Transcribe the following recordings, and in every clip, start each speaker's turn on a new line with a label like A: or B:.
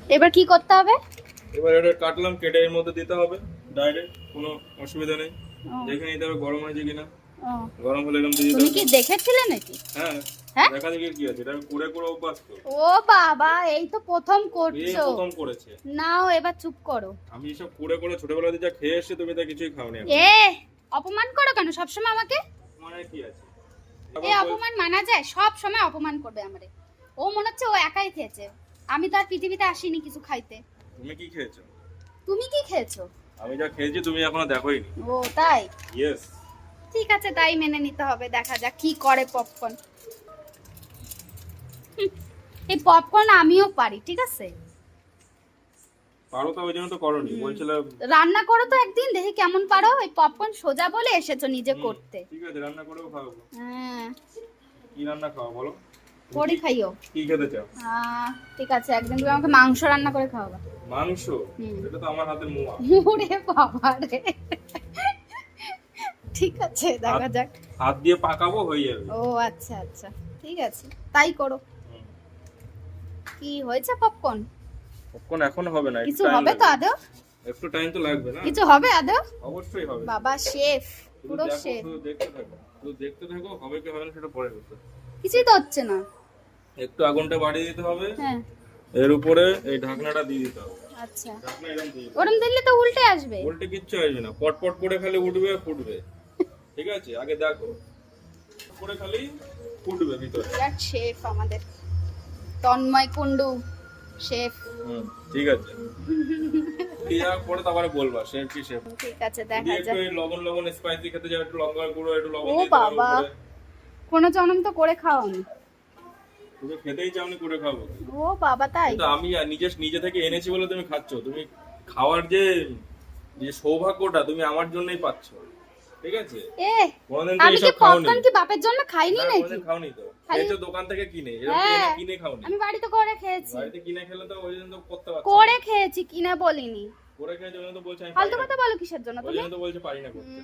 A: এবার কি করতে হবে?
B: এবার এটা কাটলাম, কেটে এর মধ্যে দিতে হবে ডাইরেক্ট, কোনো অসুবিধা নেই। দেখে নিতে হবে গরম হয়েছে কিনা। গরম হলে এরকম দিয়ে দিতে
A: তুমি
B: হবে।
A: কি দেখেছিলে নাকি?
B: হ্যাঁ
A: হ্যাঁ?
B: দেখা দেখি কি আছে, এটা করে করে অভ্যাস তো।
A: ও বাবা, এই তো প্রথম
B: এই
A: করছো।
B: প্রথম করেছে।
A: নাও এবার চুপ করো।
B: আমি এসব করে করে ছোটবেলাতে যা খেয়ে এসেছি, তুমি তা কিছুই খাওনি এখন।
A: এ অপমান করো কেন সবসময় আমাকে?
B: মানে কি আছে?
A: এ অপমান মানা যায়? সব সময় অপমান করবে আমারে। ও মনে হচ্ছে ও একাই খেয়েছে, আমি তো আর পৃথিবীতে আসিনি কিছু খাইতে।
B: তুমি কি খেয়েছো?
A: তুমি কি খেয়েছো?
B: আমি যা খেয়েছি তুমি এখনো দেখোইনি।
A: ও তাই?
B: ইয়েস।
A: ঠিক আছে, তাই মেনে নিতে হবে। দেখা যাক কি করে পপকর্ন। এই পপকর্ন আমিও পারি, ঠিক আছে?
B: পারো তো, ওই জন্য তো করনি। বলছিলাম
A: রান্না করো তো একদিন, দেখি কেমন পারো। এই পপকর্ন সোজা বলে এসেছো নিজে করতে।
B: ঠিক আছে, রান্না করেও খাওয়াবো।
A: হ্যাঁ,
B: কি রান্না খাওয়া বলো?
A: করে খাইও।
B: কি খেতে চাও?
A: ঠিক আছে, একদিন তুমি আমাকে মাংস রান্না করে খাওয়াবা।
B: মাংস? এটা তো আমার হাতের মোয়া।
A: ওরে বাবা রে। ঠিক আছে, দেখা যাক।
B: হাত দিয়ে পাকাবো, হয়ে যাবে।
A: ও আচ্ছা আচ্ছা, ঠিক আছে, তাই করো। কি হয়েছে পপকর্ন?
B: পপকর্ন এখন হবে না,
A: কিছু হবে তো আদৌ?
B: একটু টাইম তো লাগবে না?
A: কিছু হবে আদৌ?
B: অবশ্যই হবে।
A: বাবা শেফ,
B: শুধু
A: পুরো
B: দেখো,
A: শেফ।
B: শুধু দেখতে থাকো, শুধু দেখতে থাকো। হবে কি হবে না সেটা পরে কথা।
A: কিছুই তো হচ্ছে না।
B: একটু আগুনটা বাড়িয়ে দিতে হবে।
A: হ্যাঁ,
B: এর উপরে এই ঢাকনাটা দিয়ে দিতে হবে।
A: আচ্ছা।
B: ঢাকনা এরকম দিয়ে দিতে হবে।
A: ওরম দিলে তো উল্টে আসবে।
B: উল্টে কিচ্ছু আসবে না, পটপট করে খালি উঠবে ফুটবে। ঠিক আছে, আগে দেখো করে খালি ফুটবে ভিতরে।
A: বিরাট শেফ আমাদের তন্ময় কুন্ডু শেফ।
B: ঠিক আছে, দিয়া পরে তারপরে বলবা শেফ কি শেফ।
A: ঠিক আছে, দেখা
B: দিয়ে একটু
A: যাক।
B: এই লবণ লবণ স্পাইসি খেতে যাও, একটু লঙ্কার গুঁড়ো, একটু লবণ
A: ও
B: দিয়ে দিতে হবে
A: বাবা,
B: উপরে।
A: কোনো জনম তো করে খাওনি।
B: তুমি খেতেই চাওনি, করে খাবো।
A: ও বাবা, তাই?
B: কিন্তু আমি নিজে থেকে এনেছি বলে তুমি খাচ্ছো। তুমি খাওয়ার যে যে সৌভাগ্যটা তুমি আমার জন্যই পাচ্ছ। ঠিক আছে,
A: এ
B: কোনদিন তো
A: আমি কি
B: এইসব খাওনি।
A: পপকর্ন কি বাপের জন্য খাইনি
B: না,
A: নাকি?
B: কোনদিন খাওনি তো।
A: খালি-
B: খেয়েছো দোকান থেকে কিনে, এরকম
A: হ্যাঁ,
B: কিনে খাওনি।
A: আমি বাড়িতে করে খেয়েছি।
B: বাড়িতে কিনে খেলে তো ওই জন্য তো করতে পারছো।
A: করে খেয়েছি, কিনা বলিনি।
B: করে খেয়েছো, ওই জন্য তো বলছে আমি
A: ফালতু
B: পারি না।
A: কথা বলো কিসের জন্য
B: ওই
A: তুমি?
B: জন্য তো বলছে পারি না করতে।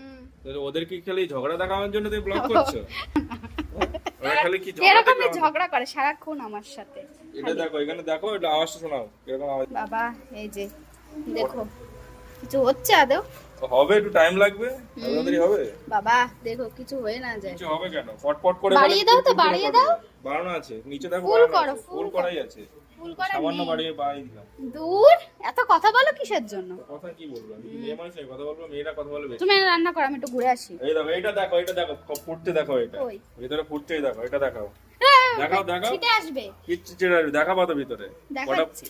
B: তো ওদের কি খালি ঝগড়া দেখানোর জন্য তুমি ব্লগ করছো? ওরা খালি কি ঝগড়া
A: এরকমই
B: দেখানো?
A: ঝগড়া করে সারাক্ষণ আমার সাথে।
B: এটা দেখো, এখানে দেখো, এটা আওয়াজটা শোনাও কিরকম আওয়াজ।
A: বাবা, এই যে দেখো, কিছু হচ্ছে আদৌ?
B: তো হবে, একটু টাইম লাগবে, তাড়াতাড়ি হবে।
A: বাবা দেখো, কিছু হয়ে না যায়।
B: কিছু হবে কেন? পটপট করে
A: বাড়িয়ে দাও তো, বাড়িয়ে দাও।
B: বাড়ানো আছে নিচে, দেখো
A: ফুল
B: বাড়ানো
A: করো,
B: আছে,
A: ফুল
B: ফুল
A: করো।
B: করাই আছে।
A: ফুল করা
B: সামান্য
A: নেই।
B: বাড়িয়ে দিলাম।
A: দূর, এত কথা বলো কিসের জন্য?
B: কথা কি বলবো? আমি কি মেয়ে মানুষ নাকি কথা বলবো? মেয়েরা কথা বলবে বেশি।
A: তুমি রান্না করো, আমি একটু ঘুরে আসি।
B: এই দেখো, এটা দেখো, এটা দেখো, ফুটতে দেখো, এটা
A: ওই।
B: ভিতরে ফুটতেই দেখো, এটা দেখাও। দেখাও দেখাও,
A: ছিটে আসবে।
B: কিচ্ছু ছেড়ে আসবে, দেখাবো তো ভিতরে।
A: দেখাচ্ছি।